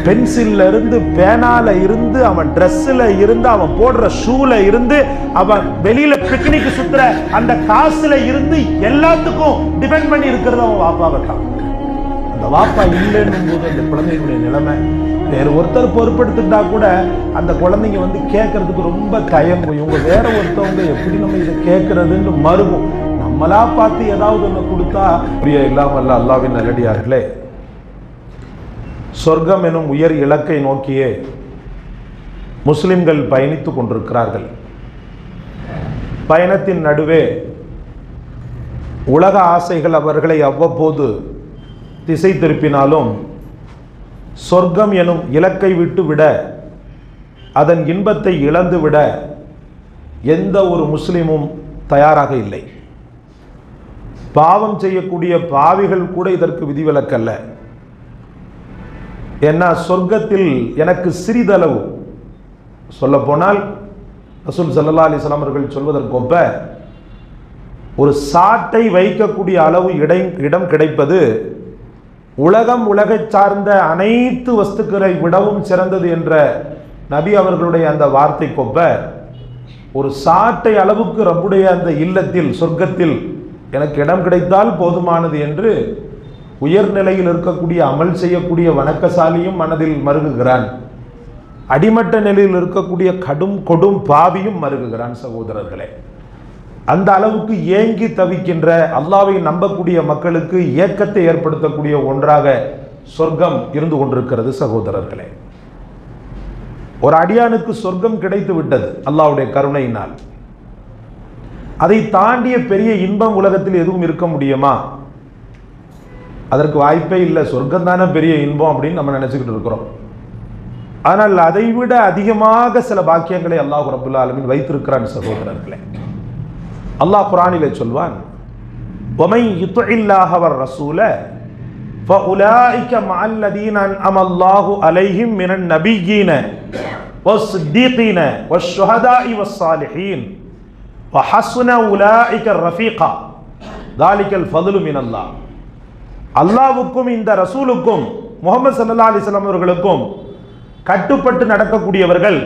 பென்சில்ல இருந்து, பேனால இருந்து, அவன் ட்ரெஸ்ல இருந்து, அவன் போடுற ஷூல இருந்து, அவன் வெளியில பிக்னிக் சுத்துற அந்த காசுல இருந்து எல்லாத்துக்கும் டிபெண்ட் பண்ணி இருக்கிறது அவன் வாப்பாவை தான். அந்த வாப்பா இல்லைன்னும் போது அந்த குழந்தைகளுடைய நிலைமை வேறு ஒருத்தர் பொறுப்பெடுத்துட்டா கூட அந்த குழந்தைங்க வந்து கேட்கறதுக்கு ரொம்ப தயங்கும். இவங்க வேற ஒருத்தவங்க எப்படி நம்ம இதை கேட்கறதுன்னு மறுவும். நம்மளா பார்த்து ஏதாவது ஒன்று கொடுத்தா புரிய இல்லாமல் அல்லாஹ்வின் நல்லடியார்களே, சொர்க்கம் எனும் உயர் இலக்கை நோக்கியே முஸ்லிம்கள் பயணித்துக் கொண்டிருக்கிறார்கள். பயணத்தின் நடுவே உலக ஆசைகள் அவர்களை அவ்வப்போது திசை திருப்பினாலும் சொர்க்கம் எனும் இலக்கை விட்டு விட, அதன் இன்பத்தை இழந்து விட எந்த ஒரு முஸ்லிமும் தயாராக இல்லை. பாவம் செய்யக்கூடிய பாவிகள் கூட இதற்கு விதிவிலக்கல்ல. ஏன்னா சொர்க்கத்தில் எனக்கு சிறிதளவு, சொல்ல போனால் ரசூல் ஸல்லல்லாஹு அலைஹி வஸல்லம் அவர்கள் சொல்வதற்கொப்ப ஒரு சாட்டை வைக்கக்கூடிய அளவு இடம் கிடைப்பது உலகை சார்ந்த அனைத்து வஸ்துக்களை விடவும் சிறந்தது என்ற நபி அவர்களுடைய அந்த வார்த்தைக்கொப்ப ஒரு சாட்டை அளவுக்கு ரப்புடைய அந்த இல்லத்தில் சொர்க்கத்தில் எனக்கு இடம் கிடைத்தால் போதுமானது என்று உயர்நிலையில் இருக்கக்கூடிய அமல் செய்யக்கூடிய வணக்கசாலியும் மனதில் மருகுகிறான். அடிமட்ட நிலையில் இருக்கக்கூடிய கொடும் பாவியும் மருகுகிறான். சகோதரர்களே, அந்த அளவுக்கு ஏங்கி தவிக்கின்ற அல்லாஹ்வை நம்பக்கூடிய மக்களுக்கு ஏக்கத்தை ஏற்படுத்தக்கூடிய ஒன்றாக சொர்க்கம் இருந்து கொண்டிருக்கிறது. சகோதரர்களே, ஒரு அடியானுக்கு சொர்க்கம் கிடைத்து விட்டது அல்லாஹ்வுடைய கருணையினால். அதை தாண்டிய பெரிய இன்பம் உலகத்தில் எதுவும் இருக்க முடியுமா? அதற்கு வாய்ப்பே இல்லை. சொர்க்கம் தானே பெரிய இன்பம் அப்படின்னு நம்ம நினைச்சுக்கிட்டு இருக்கிறோம். ஆனால் அதைவிட அதிகமாக சில பாக்கியங்களை அல்லாஹ் ரப்புல் ஆலமீன் வைத்திருக்கிறான். சகோதரர்களே, அல்லாஹ் குர்ஆனிலே சொல்வான், وَمَن يُطِعِ اللَّهَ وَالرَّسُولَ فَأُولَٰئِكَ مَعَ الَّذِينَ أَنْعَمَ اللَّهُ عَلَيْهِم مِّنَ النَّبِيِّينَ وَالصِّدِّيقِينَ وَالشُّهَدَاءِ وَالصَّالِحِينَ وَحَسُنَ أُولَٰئِكَ رَفِيقًا ذَلِكَ الْفَضْلُ مِنَ اللَّهِ. அல்லாஹ்வுக்கும் இந்த ரசூலுக்கும் முஹம்மது ஸல்லல்லாஹு அலைஹி வஸல்லம் அவர்களுக்கும் கட்டுப்பட்டு நடக்கக்கூடியவர்கள்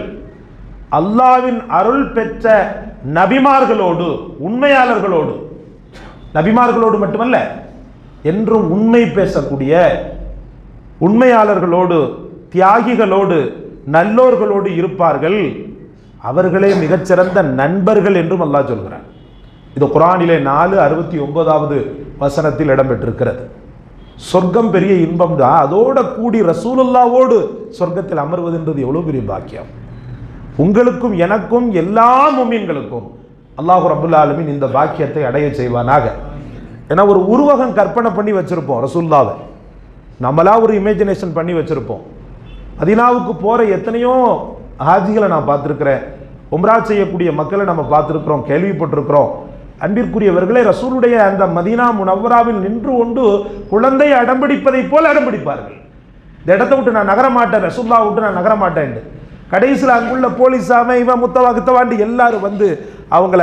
அல்லாஹ்வின் அருள் பெற்ற நபிமார்களோடு, உண்மையாளர்களோடு, நபிமார்களோடு மட்டுமல்ல என்றும் உண்மை பேசக்கூடிய உண்மையாளர்களோடு, தியாகிகளோடு, நல்லோர்களோடு இருப்பார்கள். அவர்களே மிகச்சிறந்த நண்பர்கள் என்றும் அல்லாஹ் சொல்கிறார். இது குர்ஆனிலே 4:69 வசனத்தில் இடம்பெற்றிருக்கிறது. சொர்க்கம் பெரிய இன்பம் தான். அதோட கூடி ரசூலுல்லாவோடு சொர்க்கத்தில் அமர்வதுன்றது எவ்வளவு பெரிய பாக்கியம். உங்களுக்கும் எனக்கும் எல்லா முஃமின்களுக்கும் அல்லாஹ் ரப்புல் ஆலமீன் இந்த பாக்கியத்தை அடைய செய்வானாக. ஏன்னா ஒரு உருவகம் கற்பனை பண்ணி வச்சிருப்போம் ரசூலுல்லாவை, நம்மளா ஒரு இமேஜினேஷன் பண்ணி வச்சிருப்போம். மதீனாவுக்கு போற எத்தனையோ ஹாஜிகளை நான் பார்த்துருக்கிறேன், உம்ரா செய்யக்கூடிய மக்களை நம்ம பார்த்துருக்கிறோம், கேள்விப்பட்டிருக்கிறோம். அன்பிற்குரியவர்களே, ரசூலுடைய அந்த மதீனா முனவ்வராவில் நின்று கொண்டு குழந்தை அடம்பிடிப்பதை போல அடம்பிடிப்பார்கள். இந்த இடத்தை விட்டு நான் நகர மாட்டேன், ரசூலுல்லா விட்டு நான் நகர மாட்டேன். கடைசியில் அங்குள்ள போலீஸாம இவன் முத்தவாண்டு எல்லாரும் வந்து அவங்கள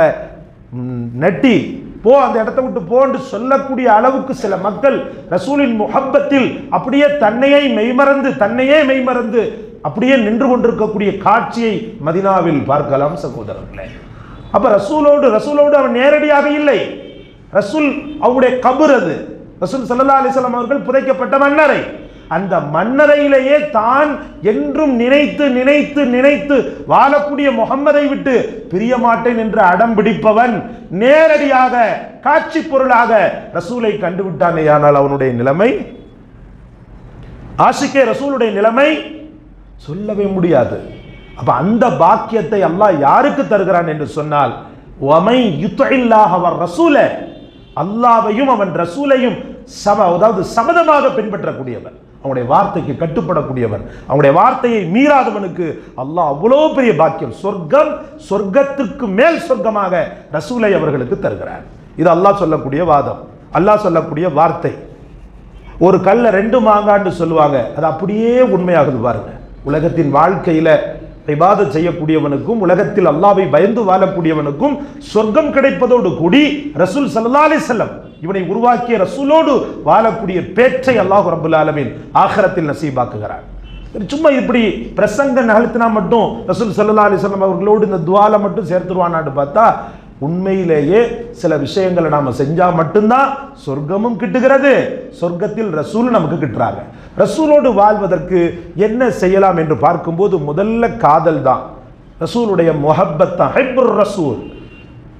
நெட்டி போ, அந்த இடத்தை விட்டு போன்று சொல்லக்கூடிய அளவுக்கு சில மக்கள் ரசூலின் முஹப்பத்தில் அப்படியே தன்னையே மெய்மறந்து அப்படியே நின்று கொண்டிருக்கக்கூடிய காட்சியை மதீனாவில் பார்க்கலாம். சகோதரர்களே, அப்ப ரசூலோடு அவன் நேரடியாக இல்லை. ரசூல் அவருடைய கபர், அது ரசூல் ஸல்லல்லாஹு அலைஹி வஸல்லம் அவர்கள் புதைக்கப்பட்ட மன்னரை, அந்த மன்னரையிலேயே தான் என்றும் நினைத்து வாழக்கூடிய முஹம்மதை விட்டு பிரிய மாட்டேன் என்று அடம் பிடிப்பவன் நேரடியாக காட்சி பொருளாக ரசூலை கண்டுவிட்டானே, ஆனால் அவனுடைய நிலைமை, ஆஷிகே ரசூலுடைய நிலைமை சொல்லவே முடியாது. அப்ப அந்த பாக்கியத்தை அல்லாஹ் யாருக்கு தருகிறான் என்று சொன்னால், வமை யுத்இல்லாஹ வ ரசூல, அல்லாஹ்வையும் அவன் ரசூலையும் சபதமாக பின்பற்றக்கூடியவன், அவனுடைய வார்த்தைக்கு கட்டுப்படக்கூடியவன், அவனுடைய வார்த்தையை மீறாதவனுக்கு அல்லாஹ் அவ்வளோ பெரிய பாக்கியம், சொர்க்கத்திற்கு மேல் சொர்க்கமாக ரசூலை அவர்களுக்கு தருகிறார். இது அல்லாஹ் சொல்லக்கூடிய வாதம், அல்லாஹ் சொல்லக்கூடிய வார்த்தை. ஒரு கல்ல 2 மாங்கான்னு சொல்லுவாங்க, அது அப்படியே உண்மையாகுது பாருங்க. உலகத்தின் வாழ்க்கையில இபாதத் செய்யக்கூடியவனுக்கும் உலகத்தில் அல்லாஹ்வை பயந்து வாழக்கூடியவனுக்கும் சொர்க்கம் கிடைப்பதோடு கூடி ரசூல் ஸல்லல்லாஹு அலைஹி வஸல்லம் இவனை உருவாக்கிய ரசூலோடு வாழக்கூடிய பேற்றை அல்லாஹ் ரப்புல் ஆலமீன் ஆகிரத்தில் நசீபாக்குகிறார். சும்மா இப்படி பிரசங்க நகழ்த்தினா மட்டும் ரசூல் ஸல்லல்லாஹு அலைஹி வஸல்லம் அவர்களோடு இந்த துஆல மட்டும் சேர்த்துருவானான்னு பார்த்தா உண்மையிலேயே சில விஷயங்களை நாம செஞ்சா மட்டும்தான் சொர்க்கமும் கிட்டுகிறது, சொர்க்கத்தில் ரசூல் நமக்கு கிட்டுறாங்க. ரசூலோடு வாழ்வதற்கு என்ன செய்யலாம் என்று பார்க்கும்போது முதல்ல காதல் தான், ரசூலுடைய முஹப்பத் தான், ஹிப்புர் ரசூல்.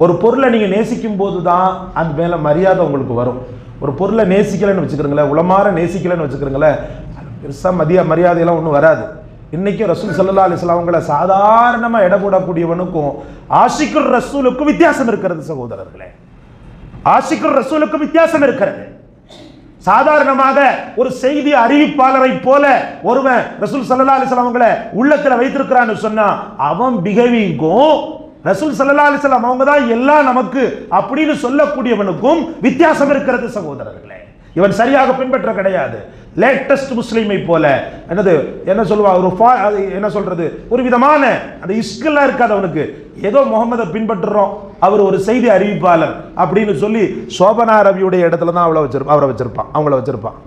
ஒரு பொருளை நீங்க நேசிக்கும் போது தான் அந்த மேல மரியாதை உங்களுக்கு வரும். ஒரு பொருளை நேசிக்கலன்னு வச்சுக்கிறீங்களேன், உளமாற நேசிக்கலன்னு வச்சுக்கிறீங்களேன், பெருசா மரியாதையெல்லாம் ஒன்றும் வராது. இன்னைக்கு ரசூல் ஸல்லல்லாஹு அலைஹி வஸல்லம் அவங்களை சாதாரணமாக எடை போடக்கூடியவனுக்கும் ஆஷிக்குர் ரசூலுக்கும் வித்தியாசம் இருக்கிறது சகோதரர்களே. ஆஷிக்குர் ரசூலுக்கும் வித்தியாசம் இருக்கிறது. சாதாரணமாக ஒரு செய்தி அறிவிப்பாளரை போல ஒருவன் ரசூல் ஸல்லல்லாஹு அலைஹி வஸல்லம் அவங்களை உள்ளத்துல வைத்திருக்கிறான்னு சொன்னா அவன் பிஹேவிங்கும் ரசூல் ஸல்லல்லாஹு அலைஹி வஸல்லம் அவங்க தான் எல்லாம் நமக்கு அப்படின்னு சொல்லக்கூடியவனுக்கும் வித்தியாசம் இருக்கிறது சகோதரர்களே. இவன் சரியாக பின்பற்ற கிடையாது. லேட்டஸ்ட் முஸ்லீமை போல என்ன சொல்லுவா, என்ன சொல்றது, ஒரு விதமான அந்த இஷ்கெல்லாம் இருக்காது அவனுக்கு. ஏதோ முகமதை பின்பற்றுறோம், அவர் ஒரு செய்தி அறிவிப்பாளர் அப்படின்னு சொல்லி சோபனா ரவியுடைய இடத்துல தான் அவரை வச்சிருப்பான், அவங்கள வச்சிருப்பான்.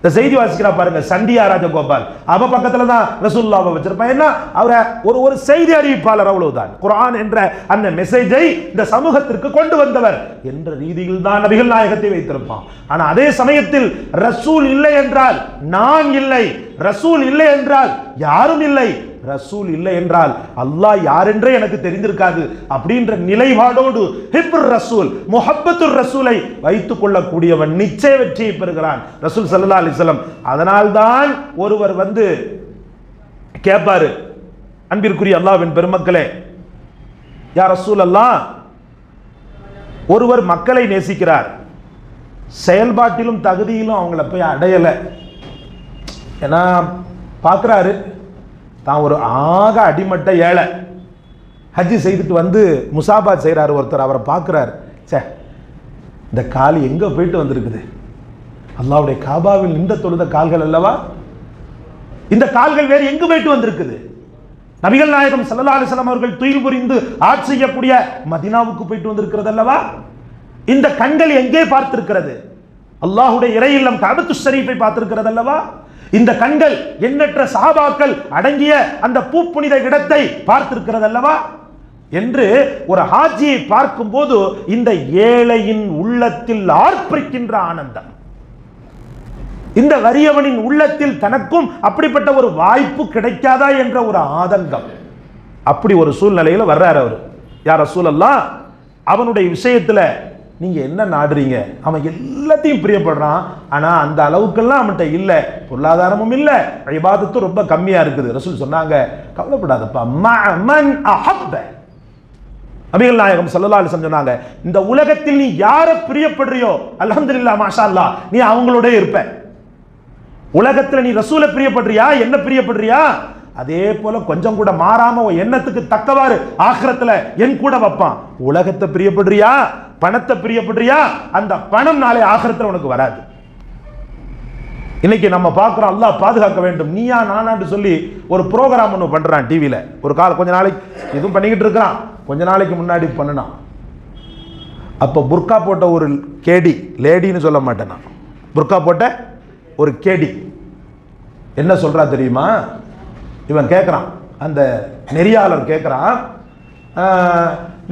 இந்த செய்தி வாசிக்கிறா பாருங்க சந்தியா ராஜகோபால், அவ பக்கத்துல தான் ரசூலுல்லாஹ்வை வச்சிருப்பான். ஏன்னா அவரை ஒரு செய்தி அறிவிப்பாளர், அவ்வளவுதான். குர்ஆன் என்ற அந்த மெசேஜை இந்த சமூகத்திற்கு கொண்டு வந்தவர் என்ற ரீதியில் தான் நபிகள் நாயகத்தை வைத்திருப்பான். ஆனா அதே சமயத்தில் ரசூல் இல்லை என்றால் நான் இல்லை, ரசூல் இல்லை என்றால் யாரும் இல்லை, ரசூல் இல்லை என்றால் அல்லாஹ் யார் என்றே எனக்கு தெரிந்திருக்காது அப்படின்ற நிலைப்பாடோடு ஹிப்ர் ரசூல், முஹப்பத்துர் ரசூலை வைத்துக் கொள்ளக்கூடியவன் நிச்சய வெற்றியை பெறுகிறான் ரசூல் ஸல்லல்லாஹு அலைஹி வஸல்லம். அதனால்தான் ஒருவர் வந்து கேட்பாரு, அன்பிற்குரிய அல்லாஹ்வின் பெருமக்களே, யா ரசூல் அல்லாஹ், ஒருவர் மக்களை நேசிக்கிறார், செயல்பாட்டிலும் தகுதியிலும் அவங்கள போய் அடையல. ஏன்னா பார்க்கிறாரு தான் ஒரு ஆக அடிமட்ட ஏழை, ஹஜ்ஜி செய்துட்டு வந்து முசாபாத் செய்கிறார் ஒருத்தர், அவரை பார்க்குறாரு, சே இந்த கால் எங்கே போயிட்டு வந்திருக்குது, அல்லாஹ்வுடைய காபாவில் நின்ற தொழுத கால்கள் அல்லவா, இந்த கால்கள் வேறு எங்கு போயிட்டு வந்திருக்குது, நபிகள் நாயகம் ஸல்லல்லாஹு அலைஹி வஸல்லம் அவர்கள் துயில் புரிந்து ஆட்சி செய்யக்கூடிய மதீனாவுக்கு போயிட்டு வந்திருக்கிறது அல்லவா, இந்த கண்கள் எங்கே பார்த்திருக்கிறது, அல்லாஹ்வுடைய இறை இல்லம் கஅபத்துஷ் ஷரீஃபை பார்த்திருக்கிறது அல்லவா, இந்த கண்கள் எண்ணற்ற சஹாபாக்கள் அடங்கிய அந்த பூப்புனித இடத்தை பார்த்திருக்கிறது அல்லவா என்று ஒரு ஹாஜியை பார்க்கும் போது இந்த ஏழையின் உள்ளத்தில் ஆர்ப்பரிக்கின்ற ஆனந்தம், இந்த வறியவனின் உள்ளத்தில் தனக்கும் அப்படிப்பட்ட ஒரு வாய்ப்பு கிடைக்காதா என்ற ஒரு ஆதங்கம், அப்படி ஒரு சூழ்நிலையில் வர்றார் அவர். யார் ரசூலல்லாஹ், அவனுடைய விஷயத்துல நீங்க என்ன நாடுறீங்க, அவன் எல்லாத்தையும் பிரியப்படுறான், ஆனா அந்த அளவுக்கெல்லாம் அவன்கிட்ட இல்லை, பொருளாதாரமும் இல்லை, இபாதத்தும் ரொம்ப கம்மியா இருக்குது. ரசூல் சொன்னாங்க, கவலைப்படாதப்பா, மன் அஹப்ப, நபிகள் நாயகம் ஸல்லல்லாஹு அலைஹி வஸல்லம் சொன்னாங்க, இந்த உலகத்தில் நீ யாரை பிரியப்படுறியோ அல்ஹம்துலில்லாஹ் மாஷா அல்லாஹ் நீ அவங்களோட இருப்ப. உலகத்துல நீ ரசூலை பிரியப்படுறியா, என்ன பிரியப்படுறியா, அதே போல கொஞ்சம் கூட மாறாம எண்ணத்துக்கு தக்கவாறு ஆகிரத்துல என் கூட வைப்பான். உலகத்தை பிரியப்படுறியா, பணத்தை பிரியப்படுறியா, அந்த பணம் நாளை ஆகிரத்துல உனக்கு வராது. இன்னைக்கு நம்ம பார்க்கிறோம், அல்லாஹ் பாதுகாக்க வேண்டும், நீயா நானான்னு சொல்லி ஒரு ப்ரோக்ராம் ஒன்று பண்றான் டிவியில. ஒரு கொஞ்ச நாளைக்கு இதுவும் பண்ணிக்கிட்டு இருக்கிறான், கொஞ்ச நாளைக்கு முன்னாடி பண்ணினான். அப்ப புர்கா போட்ட ஒரு கேடி, லேடின்னு சொல்ல மாட்டேன் நான், புர்கா போட்ட ஒரு கேடி என்ன சொல்றா தெரியுமா, இவன் கேட்குறான், அந்த நெறியாளர் கேட்குறான்,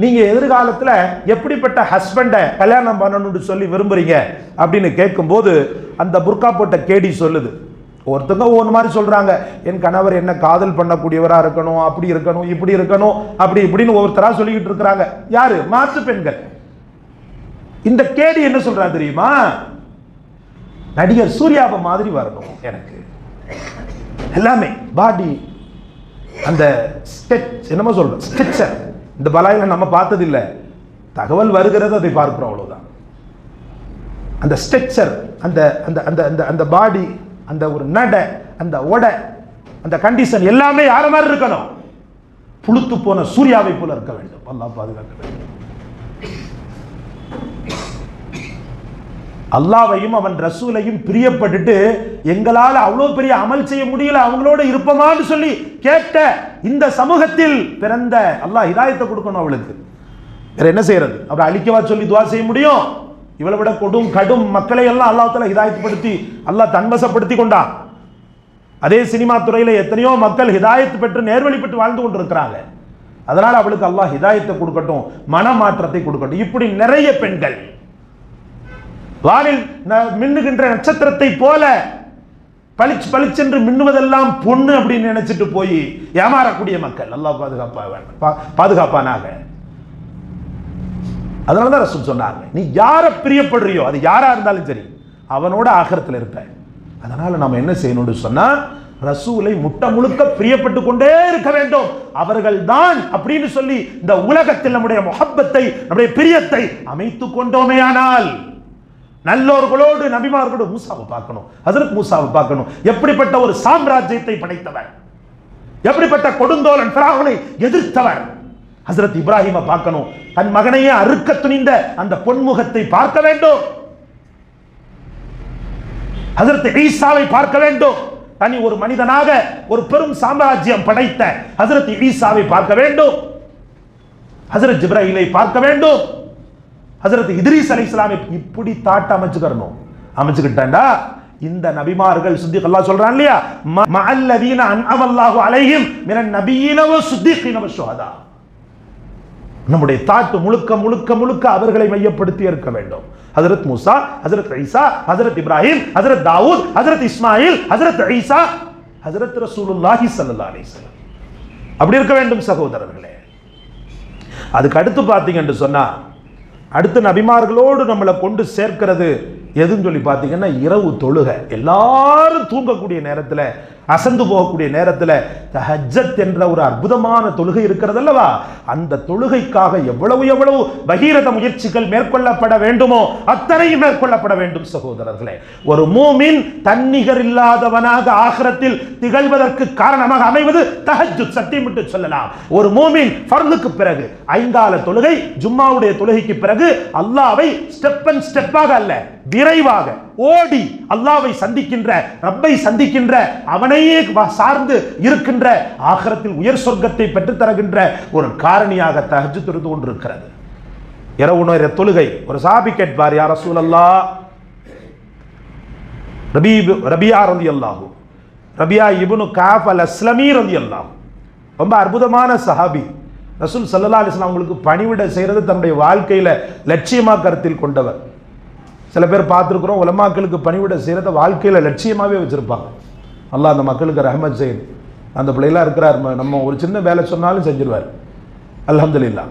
நீங்க எதிர்காலத்தில் எப்படிப்பட்ட ஹஸ்பண்டை கல்யாணம் பண்ணணும்னு சொல்லி விரும்புறீங்க அப்படின்னு கேட்கும்போது அந்த புர்கா போட்ட கேடி சொல்லுது, ஒருத்தங்க ஒவ்வொரு மாதிரி சொல்றாங்க, என் கணவர் என்ன காதல் பண்ணக்கூடியவராக இருக்கணும், அப்படி இருக்கணும், இப்படி இருக்கணும், அப்படி இப்படின்னு ஒவ்வொருத்தரா சொல்லிக்கிட்டு இருக்கிறாங்க. யாரு? மாற்று பெண்கள். இந்த கேடி என்ன சொல்றா தெரியுமா, நடிகர் சூர்யாவை மாதிரி வரணும் எனக்கு, எல்லாமே பாடி, அந்த ஸ்கெட்ச் என்னமோ சொல்றோம் ஸ்கெட்சர், இந்த பலாயில நம்ம பார்த்தது இல்லை, தகவல் வருகிறது அதை பார்க்கிறோம், அவ்வளவுதான். அந்த ஸ்ட்ரக்சர், அந்த அந்த அந்த அந்த அந்த பாடி, அந்த ஒரு நடை, அந்த ஒடை, அந்த கண்டிஷன் எல்லாமே யார மாதிரி இருக்கணும், புளுத்து போன சூர்யாவை போல இருக்க வேண்டும். அல்லாஹ் பாதுகாக்க வேண்டும். அல்லாஹ்வையும் அவன் ரசூலையும் பிரியப்பட்டுட்டு எங்களால் அவ்வளவு பெரிய அமல் செய்ய முடியல, அவங்களோட இருப்பமான்னு சொல்லி கேட்ட இந்த சமூகத்தில் பிறந்த அல்லாஹ் ஹிதாயத்தை கொடுக்கணும் அவளுக்கு. வேற என்ன செய்யறது? அவரை அழிக்கவா சொல்லி துவா செய்ய முடியும்? இவளை விட கடும் மக்களை எல்லாம் அல்லாஹ் தஆலா ஹிதாயத்துப்படுத்தி அல்லாஹ் தன்வசப்படுத்தி கொண்டான். அதே சினிமா துறையில எத்தனையோ மக்கள் ஹிதாயத்து பெற்று நேர்வழி பெற்று வாழ்ந்து கொண்டிருக்கிறாங்க. அதனால அவளுக்கு அல்லாஹ் ஹிதாயத்தை கொடுக்கட்டும், மனமாற்றத்தை கொடுக்கட்டும். இப்படி நிறைய பெண்கள் வானில் மின்னுகின்ற நட்சத்திரத்தை போல பளிச்சு பளிச்சென்று மின்னுவதெல்லாம் பொண்ணு அப்படின்னு நினைச்சிட்டு போய் ஏமாறக்கூடிய மக்கள் அல்லாஹ் பாதுகாப்பானாக. அதனாலதான் ரசூல் சொன்னாங்க, நீ யாரை பிரியப்படுறியோ அது யாரா இருந்தாலும் சரி அவனோட ஆகிரத்தில் இருப்ப. அதனால நம்ம என்ன செய்யணும்னு சொன்னா, ரசூலை முட்ட முழுக்க பிரியப்பட்டு கொண்டே இருக்க வேண்டும். அவர்கள் தான் அப்படின்னு சொல்லி இந்த உலகத்தில் நம்முடைய முஹப்பத்தை, நம்முடைய பிரியத்தை அமைத்துக் கொண்டோமேயானால், நல்லோர்களோடு நபிமார்களோடு மூசாவை பார்க்கணும், ஹஜ்ரத் மூசாவை பார்க்கணும். எப்படிப்பட்ட ஒரு சாம்ராஜ்யத்தை படைத்தவர், எப்படிப்பட்ட கொடுந்தோலன் ஃபிரௌனை எதிர்த்தவர். ஹஜ்ரத் இப்ராஹிமை பார்க்கணும், தன் மகனையே அறுக்க துணிந்த அந்த பொன்முகத்தை பார்க்க வேண்டும். ஹஜ்ரத் ஈசாவை பார்க்க வேண்டும், தனி ஒரு மனிதனாக ஒரு பெரும் சாம்ராஜ்யம் படைத்த ஹஜ்ரத் ஈசாவை பார்க்க வேண்டும். ஹஜ்ரத் ஜிப்ராயிலை பார்க்க வேண்டும். ஹஜ்ரத் இத்ரீஸ் அலைஹிஸ்ஸலாமை இப்படி தாட்ட அமைச்சுக்கிட்டாண்டா இந்த நபிமார்கள், சித்திக் அல்லாஹ் சொல்றான் இல்லையா, மஅல்லதீன அன்அமல்லாஹு அலைஹிம் மினன் நபியீன வ ஸித்தீகீன வ ஷுஹதா. நம்முடைய தாட்டு முழுக்க முழுக்க முழுக்க அவர்களை மையப்படுத்தி இருக்க வேண்டும். ஹஜ்ரத் மூசா, ஹஜ்ரத் ஈசா, ஹஜ்ரத் இப்ராஹிம், ஹஜ்ரத் தாவூத், ஹஜ்ரத் இஸ்மாயில், ஹஜ்ரத் ஈசா, ஹஜ்ரத் ரசூலுல்லாஹி ஸல்லல்லாஹு அலைஹி வஸல்லம் அப்படி இருக்க வேண்டும் சகோதரர்களே. அதுக்கு அடுத்து பார்த்தீங்கன்னு சொன்னா, அடுத்த நபிமார்களோடு நம்மளை கொண்டு சேர்க்கிறது எதுன்னு சொல்லி பார்த்தீங்கன்னா, இரவு தொழுகை. எல்லாரும் தூங்கக்கூடிய நேரத்தில், அசந்து போகக்கூடிய நேரத்தில் தஹஜ்ஜத் என்ற ஒரு அற்புதமான தொழுகை இருக்கிறது அல்லவா, அந்த தொழுகைக்காக எவ்வளவு எவ்வளவு பகீரத முயற்சிகள் மேற்கொள்ளப்பட வேண்டுமோ அத்தனையும் மேற்கொள்ளப்பட வேண்டும் சகோதரர்களே. ஒரு மூமின் தன்னிகர் இல்லாதவனாக ஆகிரத்தில் திகழ்வதற்கு காரணமாக அமைவது தஹஜ்ஜுத். சத்தியமிட்டு சொல்லலாம், ஒரு மூமின் ஃபர்லுக்கு பிறகு 5 கால தொழுகை, ஜும்மாவுடைய தொழுகைக்கு பிறகு அல்லாஹ்வை ஸ்டெப் அண்ட் ஸ்டெப்பாக அல்ல, விரைவாக ஓடி அல்லாஹ்வை சந்திக்கின்ற, ரப்பை சந்திக்கின்ற, அவனையே சார்ந்து இருக்கின்ற, ஆகிரத்தில் உயர் சொர்க்கத்தை பெற்றுத் தருகின்ற ஒரு காரணியாக தஹஜ்ஜுத் இருந்து கொண்டிருக்கிறது. இரவு நேர தொழுகை. ஒரு சஹாபி கேட்பார், யா ரசூலல்லாஹ், ரபியா ரலியல்லாஹு, ரபியா இப்னு கஅப் அல் அஸ்லமி ரலியல்லாஹு, ரொம்ப அற்புதமான சஹாபி. ரசூல் ஸல்லல்லாஹு அலைஹி வஸல்லம் அவங்களுக்கு பணிவிட செய்யறது தன்னுடைய வாழ்க்கையில லட்சியமாக கருத்தில் கொண்டவர். சில பேர் பார்த்துருக்குறோம், உலமாக்களுக்கு பணிவிட செய்கிறத வாழ்க்கையில் லட்சியமாகவே வச்சுருப்பாங்க. அல்லாஹ் அந்த மக்களுக்கு ரஹ்மத் செய்யுது. அந்த பிள்ளைலாம் இருக்கிறார், நம்ம ஒரு சின்ன வேலை சொன்னாலும் செஞ்சிருவார், அல்ஹம்துலில்லாஹ்.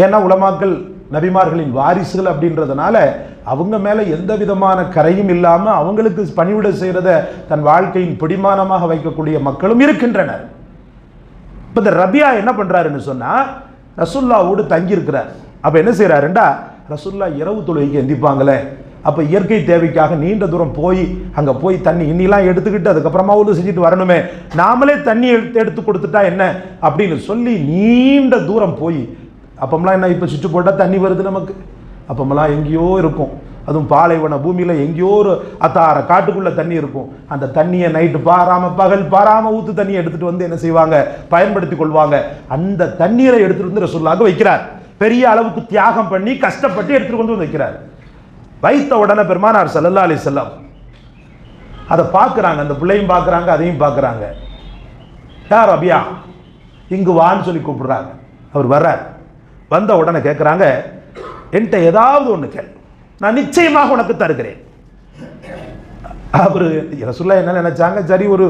ஏன்னா உலமாக்கள் நபிமார்களின் வாரிசுகள் அப்படின்றதுனால அவங்க மேலே எந்த விதமான கரையும் இல்லாமல் அவங்களுக்கு பணிவிட செய்கிறத தன் வாழ்க்கையின் பிடிமானமாக வைக்கக்கூடிய மக்களும் இருக்கின்றனர். இப்போ இந்த ரபியா என்ன பண்ணுறாருன்னு சொன்னால், ரசூலுல்லாஹ்வோடு தங்கியிருக்கிறார். அப்போ என்ன செய்கிறாருண்டா, ரசூலுல்லாஹ் இரவு தொழுகைக்கு எந்திப்பாங்களே, அப்போ இயற்கை தேவைக்காக நீண்ட தூரம் போய் அங்கே போய் தண்ணி இன்னிலாம் எடுத்துக்கிட்டு அதுக்கப்புறமா உதவி செஞ்சுட்டு வரணுமே, நாமளே தண்ணி எடுத்து கொடுத்துட்டா என்ன அப்படின்னு சொல்லி நீண்ட தூரம் போய், அப்பமெல்லாம் என்ன, இப்போ சுவிட்ச் போட்டால் தண்ணி வருது நமக்கு, அப்பமெல்லாம் எங்கேயோ இருக்கும், அதுவும் பாலைவன பூமியில் எங்கேயோ ஒரு அத்தார காட்டுக்குள்ளே தண்ணி இருக்கும். அந்த தண்ணியை நைட்டு பாராமல் பகல் பாராமல் ஊற்று தண்ணியை எடுத்துகிட்டு வந்து என்ன செய்வாங்க, பயன்படுத்தி கொள்வாங்க. அந்த தண்ணீரை எடுத்துகிட்டு வந்து ரசூலுல்லாஹ் வைக்கிறார். பெரிய அளவுக்கு தியாகம் பண்ணி கஷ்டப்பட்டு எடுத்துட்டு வந்து வைக்கிறார். வைத்த உடனே பெருமானார் ஸல்லல்லாஹு அலைஹி வஸல்லம் அதை பார்க்குறாங்க, அந்த பிள்ளையும் பார்க்குறாங்க, அதையும் பார்க்குறாங்க. யார் ரபியா, இங்கு வான்னு சொல்லி கூப்பிடுறாங்க. அவர் வர்றார். வந்த உடனே கேட்குறாங்க, என்கிட்ட ஏதாவது ஒன்று கேள், நான் நிச்சயமாக உனக்கு தருகிறேன். அவர் ரசூலுல்லாஹ் என்ன நினைச்சாங்க, சரி ஒரு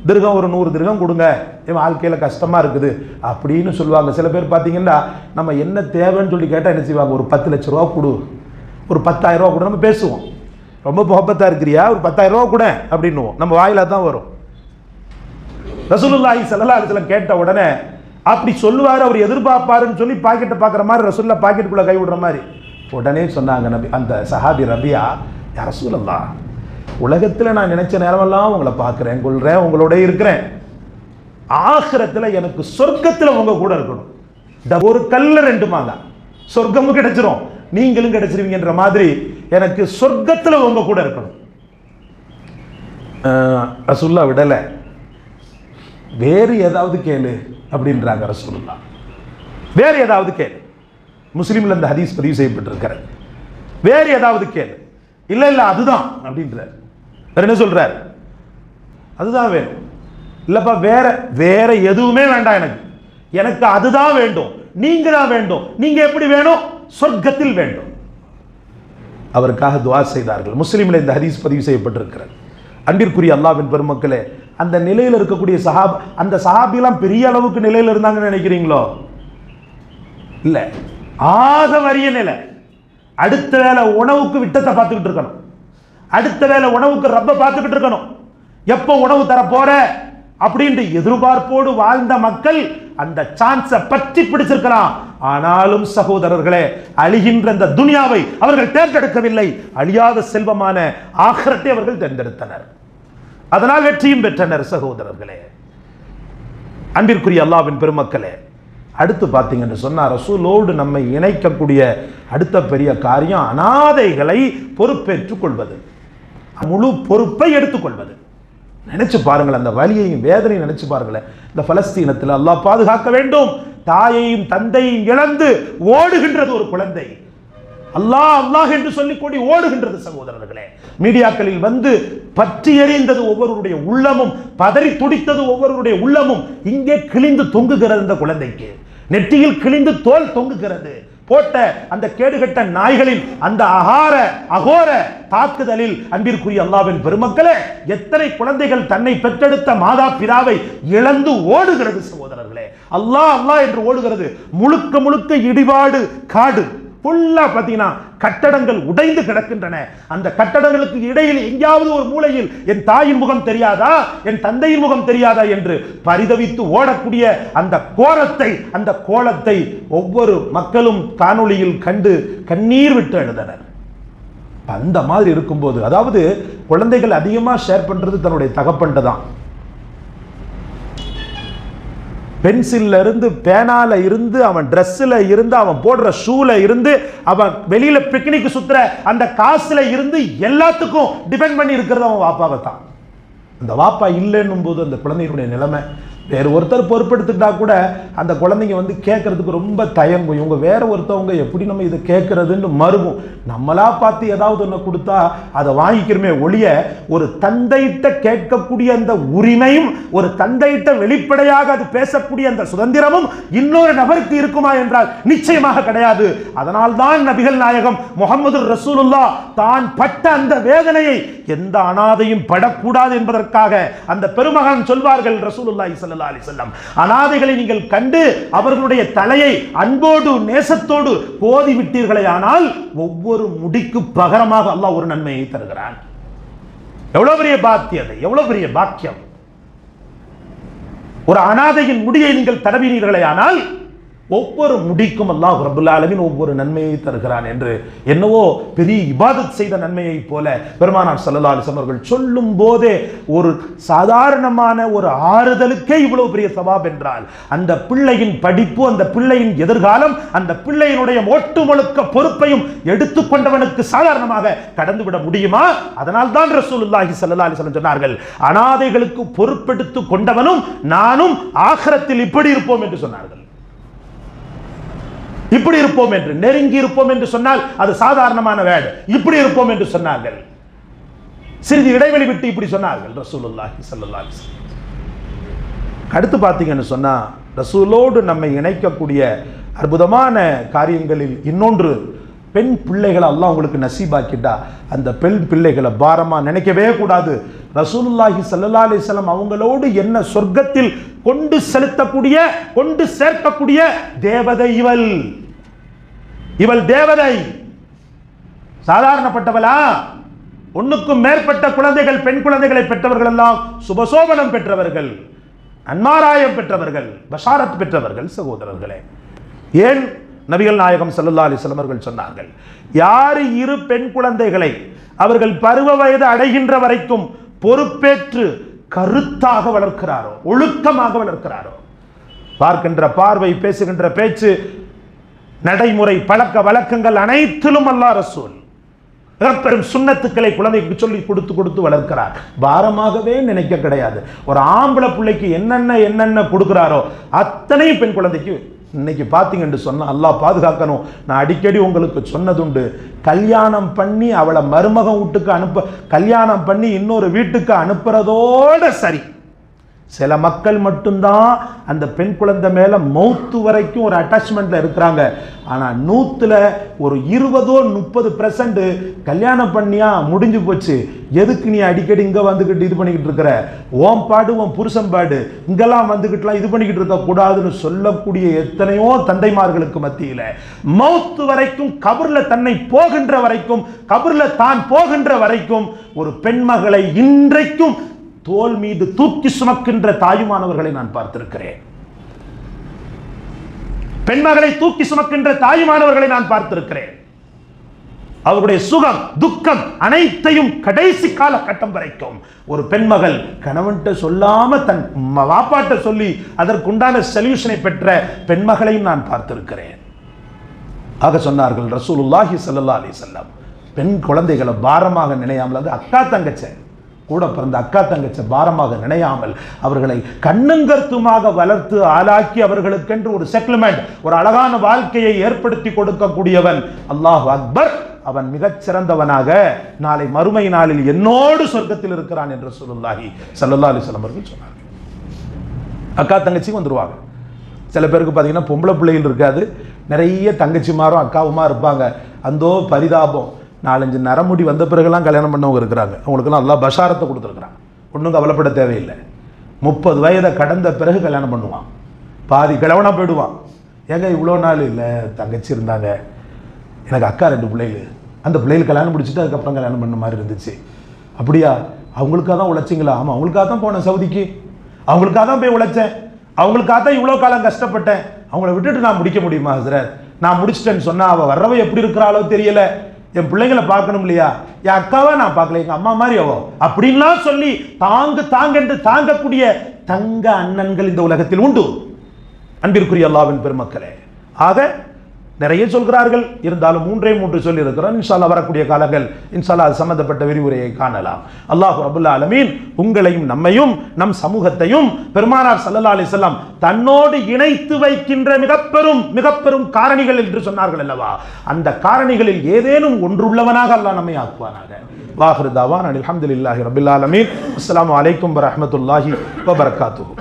திருகம், ஒரு 100 திருகம் கொடுங்க, என் வாழ்க்கையில் கஷ்டமாக இருக்குது அப்படின்னு சொல்லுவாங்க. சில பேர் பார்த்தீங்கன்னா, நம்ம என்ன தேவைன்னு சொல்லி கேட்டால் என்ன செய்வாங்க, ஒரு 10 லட்ச ரூபா கொடு, ஒரு 10,000 ரூபா கொடு, நம்ம பேசுவோம். ரொம்ப முகப்பத்தாக இருக்கிறியா, ஒரு 10,000 ரூபா கூட அப்படின்னுவோம், நம்ம வாயில தான் வரும். ரசூலுல்லாஹி ஸல்லல்லாஹு அலைஹி வஸல்லம் கேட்ட உடனே அப்படி சொல்லுவார், அவர் எதிர்பார்ப்பாருன்னு சொல்லி பாக்கெட்டை பார்க்குற மாதிரி ரசூலுல்லாஹ் பாக்கெட்டுக்குள்ளே கை விடுற மாதிரி உடனே சொன்னாங்க நபி, அந்த சஹாபி ரபியா, யா ரசூலல்லாஹ், உலகத்தில் நான் நினைச்ச நேரமெல்லாம் உங்களை பார்க்குறேன், கொள்றேன், உங்களோட இருக்கிறேன், ஆகிரத்தில் எனக்கு சொர்க்கத்தில் உங்க கூட இருக்கணும். ஒரு கல்ல 2 மாங்காய், சொர்க்கமும் கிடைச்சிரும், நீங்களும் கிடைச்சிருவீங்கன்ற மாதிரி எனக்கு சொர்க்கத்தில் உங்க கூட இருக்கணும். ரசூலுல்லாஹ் விடல, வேறு ஏதாவது கேளு அப்படின்றாங்க ரசூலுல்லாஹ். வேறு ஏதாவது கேளு, முஸ்லிம்ல இந்த ஹதீஸ் பதிவு செய்யப்பட்டிருக்கிறது. வேறு ஏதாவது கேளு, இல்ல இல்ல அதுதான் அப்படின்றார். என்ன சொல்றார், அதுதான் வேணும். இல்லப்பா வேற வேற எதுவுமே வேண்டாம், எனக்கு அதுதான் வேண்டும், நீங்க தான் வேண்டும். நீங்க எப்படி வேணும்? சொர்க்கத்தில் வேண்டும். அவருக்காக துஆ செய்தார்கள். முஸ்லிமில் இந்த ஹதீஸ் பதிவு செய்யப்பட்டிருக்கிறது. அன்பிற்குரிய அல்லாஹ்வின் பெருமக்களே, அந்த நிலையில் இருக்கக்கூடிய அந்த சஹாபிலாம் பெரிய அளவுக்கு நிலையில் இருந்தாங்கன்னு நினைக்கிறீங்களோ? இல்ல, ஆக வறிய நிலை. அடுத்த வேளை உணவுக்கு விட்டத்தை பார்த்துக்கிட்டு இருக்கணும், அடுத்த வேளை உணவுக்கு ரப்ப பார்த்துக்கிட்டு இருக்கணும். எப்போ உணவு தர போற அப்படின்ற எதிர்பார்ப்போடு வாழ்ந்த மக்கள் அந்த சான்ஸை பற்றி பிடிச்சிருக்கலாம். ஆனாலும் சகோதரர்களே, அழிகின்ற இந்த துனியாவை அவர்கள் தேர்ந்தெடுக்கவில்லை, அழியாத செல்வமான ஆகிரத்தை அவர்கள் தேர்ந்தெடுத்தனர். அதனால் வெற்றியும் பெற்றனர். சகோதரர்களே, அன்பிற்குரிய அல்லாஹ்வின் பெருமக்களே, அடுத்து பார்த்தீங்கன்னு சொன்னா ரசூலோடு நம்மை இணைக்கக்கூடிய அடுத்த பெரிய காரியம் அனாதைகளை பொறுப்பேற்றுக் கொள்வது, முழு பொறுப்பை எடுத்துக்கொள்வது. நினைச்சு பாருங்கள், அந்த வலியையும் வேதனையும் நினைச்சு பாருங்களேன். இந்த பலஸ்தீனத்தில் அல்லாஹ் பாதுகாக்க வேண்டும், தாயையும் தந்தையும் இழந்து ஓடுகின்றது ஒரு குழந்தை. அல்லாஹ் அல்லாஹ் என்று சொல்லிக் கூடி ஓடுகின்றது. சகோதரர்களே, மீடியாக்களில் வந்து பற்றி எறிந்தது ஒவ்வொருடைய உள்ளமும், பதறி துடித்தது ஒவ்வொருடைய உள்ளமும். இங்கே கிழிந்து தொங்குகிறது இந்த குழந்தைக்கு, நெற்றியில் கிழிந்து தோல் தொங்குகிறது. போட்ட அந்த கேடுகட்ட நாய்களின் அந்த அகோர தாக்குதலில் அன்பிற்குரிய அல்லாஹ்வின் பெருமக்களே, எத்தனை குழந்தைகள் தன்னை பெற்றெடுத்த மாதா பிதாவை இழந்து ஓடுகிறது. சகோதரர்களே, அல்லாஹ் அல்லாஹ் என்று ஓடுகிறது. முழுக்க முழுக்க இடிபாடு காடு, ஃபுல்லா பார்த்தீங்கன்னா கட்டடங்கள் உடைந்து கிடக்கின்றன. அந்த கட்டடங்களுக்கு இடையில் எங்கேயாவது ஒரு மூலையில் என் தாயின் முகம் தெரியாதா, என் தந்தையின் முகம் தெரியாதா என்று பரிதவித்து ஓடக்கூடிய அந்த கோரத்தை, அந்த கோலத்தை ஒவ்வொரு மக்களும் காணொளியில் கண்டு கண்ணீர் விட்டு எழுதனர். அந்த மாதிரி இருக்கும்போது, அதாவது குழந்தைகள் அதிகமாக ஷேர் பண்றது தன்னுடைய தகப்பன்ட்டு தான். பென்சில்ல இருந்து, பேனால இருந்து, அவன் ட்ரெஸ்ல இருந்து, அவன் போடுற ஷூல இருந்து, அவன் வெளியில பிக்னிக் சுத்துற அந்த காசுல இருந்து எல்லாத்துக்கும் டிபெண்ட் பண்ணி இருக்கிறது அவன் வாப்பாவை தான். அந்த வாப்பா இல்லைன்னும் போது அந்த குழந்தைகளுடைய நிலைமை, வேறு ஒருத்தர் பொறுப்பெடுத்துட்டா கூட அந்த குழந்தைங்க வந்து கேட்கறதுக்கு ரொம்ப தயங்கும். இவங்க வேற ஒருத்தவங்க எப்படி நம்ம இதை கேட்கறதுன்னு மறுகும். நம்மளா பார்த்து ஏதாவது ஒன்று கொடுத்தா அதை வாங்கிக்கிறோமே ஒழிய, ஒரு தந்தையிட்ட கேட்கக்கூடிய அந்த உரிமையும், ஒரு தந்தையிட்ட வெளிப்படையாக அது பேசக்கூடிய அந்த சுதந்திரமும் இன்னொரு நபருக்கு இருக்குமா என்றால் நிச்சயமாக கிடையாது. அதனால் தான் நபிகள் நாயகம் முஹம்மது ரசூலுல்லாஹ் தான் பட்ட அந்த வேதனையை எந்த அனாதையும் படக்கூடாது என்பதற்காக அந்த பெருமகன் சொல்வார்கள் ரசூலுல்லாஹி ஸல்லல்லாஹு அலைஹி வஸல்லம், அனாதைகளை நீங்கள் கண்டு அவர்களுடைய தலையை அன்போடு நேசத்தோடு கோதி விட்டீர்களே ஆனால் ஒவ்வொரு முடிக்கு பகரமாக அல்லாஹ் ஒரு நன்மையை தருகிறான். எவ்வளவு பெரிய பாக்கியம், எவ்வளவு பெரிய பாக்கியம். ஒரு அனாதையின் முடியை நீங்கள் தடவினீர்களே ஆனால் ஒவ்வொரு முடிக்கும் அல்லாஹ் ரப்பல் ஆலமீன் ஒவ்வொரு நன்மையை தருகிறான் என்று என்னவோ பெரிய இபாதத் செய்த நன்மையை போல பெருமானார் ஸல்லல்லாஹு அலைஹி வஸல்லம் அவர்கள் சொல்லும் போதே ஒரு சாதாரணமான ஒரு ஆறுதலுக்கே இவ்வளவு பெரிய சவாப் என்றால், அந்த பிள்ளையின் படிப்பு, அந்த பிள்ளையின் எதிர்காலம், அந்த பிள்ளையினுடைய ஒட்டுமொழுக்க பொறுப்பையும் எடுத்துக்கொண்டவனுக்கு சாதாரணமாக கடந்துவிட முடியுமா? அதனால் தான் ரசூலுல்லாஹி ஸல்லல்லாஹு அலைஹி வஸல்லம் சொன்னார்கள், அனாதைகளுக்கு பொறுப்பெடுத்து கொண்டவனும் நானும் ஆகிரத்தில் இப்படி இருப்போம் என்று சொன்னார்கள். இப்படி இருப்போம் என்று, நெருங்கி இருப்போம் என்று சொன்னால் அது சாதாரணமான வேர்டு. இப்படி இருப்போம் என்று சொன்னார்கள். சிறிது இடைவெளி விட்டு இப்படி சொன்னார்கள் ரசூலுல்லாஹி ஸல்லல்லாஹு அலைஹி வஸல்லம். அடுத்து பார்த்தீங்கன்னு சொன்னா, ரசூலோடு நம்மை இணைக்கக்கூடிய அற்புதமான காரியங்களில் இன்னொன்று, பெண் பிள்ளைகளை அல்லாஹ் உங்களுக்கு நசீபாக்கிட்டா அந்த பெண் பிள்ளைகளை பாரமா நினைக்கவே கூடாது. ரசூலுல்லாஹி ஸல்லல்லாஹு அலைஹி வஸல்லம் அவங்களோடு என்ன சொர்க்கத்தில் கொண்டு செலுத்தக்கூடிய, கொண்டு சேர்க்கக்கூடிய தேவதை இவள். இவள் தேவதை, சாதாரணப்பட்டவளா? ஒன்றுக்கும் மேற்பட்ட குழந்தைகள், பெண் குழந்தைகளை பெற்றவர்கள் எல்லாம் சுபசோபனம் பெற்றவர்கள், நன்மாராயம் பெற்றவர்கள், பஷாரத் பெற்றவர்கள். சகோதரர்களே, ஏன் நபிகள் நாயகம் ஸல்லல்லாஹு அலைஹி வஸல்லம் அவர்கள் சொன்னார்கள், யார் இரு பெண் குழந்தைகளை அவர்கள் பருவ வயது அடைகின்ற வரைக்கும் பொறுப்பேற்று கருத்தாக வளர்க்கிறாரோ, ஒழுக்கமாக வளர்க்கிறாரோ, பார்க்கின்ற பார்வை, பேசுகின்ற பேச்சு, நடைமுறை, பழக்க வழக்கங்கள் அனைத்திலும் அல்லாஹ் ரசூல் பெரும் சுன்னத்துக்களை குழந்தைக்கு சொல்லி கொடுத்து கொடுத்து வளர்க்கிறார். பாரமாகவே நினைக்க கிடையாது. ஒரு ஆம்பளை பிள்ளைக்கு என்னென்ன கொடுக்கிறாரோ அத்தனை பெண் குழந்தைக்கு இன்னைக்கு பார்த்தீங்கன்னு சொன்னால் அல்லாஹ் பாதுகாக்கணும். நான் அடிக்கடி உங்களுக்கு சொன்னதுண்டு, கல்யாணம் பண்ணி அவளை மருமகன் வீட்டுக்கு கல்யாணம் பண்ணி இன்னொரு வீட்டுக்கு அனுப்புறதோட சரி. சில மக்கள் மட்டும்தான் அந்த பெண் குழந்தை மேலே மௌத்து வரைக்கும் ஒரு அட்டாச்மெண்ட்டில் இருக்கிறாங்க. ஆனால் 100ல் ஒரு 20-30% கல்யாணம் பண்ணியா முடிஞ்சு போச்சு, எதுக்கு நீ அடிக்கடி இங்கே வந்துக்கிட்டு இது பண்ணிக்கிட்டு இருக்கிற, ஓம் பாடு உன் புருஷன் பாடு, இங்கெல்லாம் வந்துக்கிட்டுலாம் இது பண்ணிக்கிட்டு இருக்கக்கூடாதுன்னு சொல்லக்கூடிய எத்தனையோ தந்தைமார்களுக்கு மத்தியில் மௌத்து வரைக்கும் கபரில் தன்னை போகின்ற வரைக்கும், கபரில் தான் போகின்ற வரைக்கும் ஒரு பெண்மகளை இன்றைக்கும் தோல் மீது தூக்கி சுமக்கின்ற தாயுமானவர்களை நான் பார்த்திருக்கிறேன். பெண்மகளை தூக்கி சுமக்கின்ற தாயுமானவர்களை நான் பார்த்திருக்கிறேன். அவருடைய சுகம் துக்கம் அனைத்தையும் கடைசி காலகட்டம் வரைக்கும் ஒரு பெண்மகள் கணவன்கிட்ட சொல்லாம தன் வாப்பாட்ட சொல்லி அதற்குண்டான சொல்யூஷனை பெற்ற பெண்மகளையும் நான் பார்த்திருக்கிறேன். ஆக சொன்னார்கள் ரசூலுல்லாஹி ஸல்லல்லாஹு அலைஹி வஸல்லம், பெண் குழந்தைகளை பாரமாக நினையாமல், அது அக்கா தங்கச்ச கூட பிறந்த அக்கா தங்கச்ச பாரமாக நினையாமல் அவர்களை கண்ணுங்கருத்துமாக வளர்த்து ஆளாக்கி அவர்களுக்கென்று ஒரு செட்டில்மெண்ட், ஒரு அழகான வாழ்க்கையை ஏற்படுத்தி கொடுக்கக்கூடியவன் அல்லாஹ் அக்பர். அவன் மிகச் சிறந்தவனாக நாளை மறுமை நாளில் என்னோடு சொர்க்கத்தில் இருக்கிறான் என்று ரசூலுல்லாஹி ஸல்லல்லாஹு அலைஹி வஸல்லம் அவர்கள் சொன்னார்கள். அக்கா தங்கச்சி வந்துருவாங்க. சில பேருக்கு பார்த்தீங்கன்னா பொம்பளை பிள்ளைகள் இருக்காது, நிறைய தங்கச்சிமாரும் அக்காவுமா இருப்பாங்க. அந்தோ பரிதாபம், 4-5 நரமுடி வந்த பிறகுலாம் கல்யாணம் பண்ணவங்க இருக்கிறாங்க. அவங்களுக்குலாம் நல்லா பஷாரத்தை கொடுத்துருக்குறாங்க, ஒன்றும் கவலைப்பட தேவையில்லை. 30 வயதை கடந்த பிறகு கல்யாணம் பண்ணுவான், பாதி கிழவனா போயிடுவான். ஏங்க இவ்வளோ நாள் இல்லை, தங்கச்சி இருந்தாங்க, எனக்கு அக்கா 2 பிள்ளைகள், அந்த பிள்ளைகள் கல்யாணம் முடிச்சுட்டு அதுக்கப்புறம் கல்யாணம் பண்ண மாதிரி இருந்துச்சு. அப்படியா, அவங்களுக்காக தான் உழைச்சிங்களா? ஆமாம், அவங்களுக்காக தான் போனேன் சவுதிக்கு, அவங்களுக்காக தான் போய் உழைச்சேன், அவங்களுக்காக தான் இவ்வளோ காலம் கஷ்டப்பட்டேன், அவங்கள விட்டுட்டு நான் முடிக்க முடியுமா ஹஸ்ரத்? நான் முடிச்சிட்டேன்னு சொன்னால் அவள் வர்றவ எப்படி இருக்கிறாளோ தெரியல, என் பிள்ளைங்களை பார்க்கணும் இல்லையா, என் அக்காவை நான் பார்க்கல, எங்கள் அம்மா மாதிரி அவோ அப்படின்லாம் சொல்லி தாங்கென்று தாங்கக்கூடிய தங்க அண்ணன்கள் இந்த உலகத்தில் உண்டு. அன்பிற்குரிய அல்லாஹ்வின் பெருமக்களே, ஆக நிறைய சொல்கிறார்கள், இருந்தாலும் 3 சொல்லி இருக்கிறோம். இன்ஷா அல்லாஹ் வரக்கூடிய காலங்கள் இன்ஷா அல்லாஹ் அது சம்பந்தப்பட்ட விரிவுரையை காணலாம். அல்லாஹ் ரப்புல் ஆலமீன் உங்களையும் நம்மையும் நம் சமூகத்தையும் பெருமானார் ஸல்லல்லாஹு அலைஹி வஸல்லம் தன்னோடு இணைத்து வைக்கின்ற மிகப்பெரும் காரணிகள் என்று சொன்னார்கள் அல்லவா, அந்த காரணிகளில் ஏதேனும் ஒன்றுள்ளவனாக அல்லாஹ் நம்மை ஆக்குவானாக. வாஹிரு தாவானா அல்ஹம்துலில்லாஹி ரப்பில் ஆலமீன். அஸ்ஸலாமு அலைக்கும் வரஹ்மத்துல்லாஹி வபரகாத்துஹு.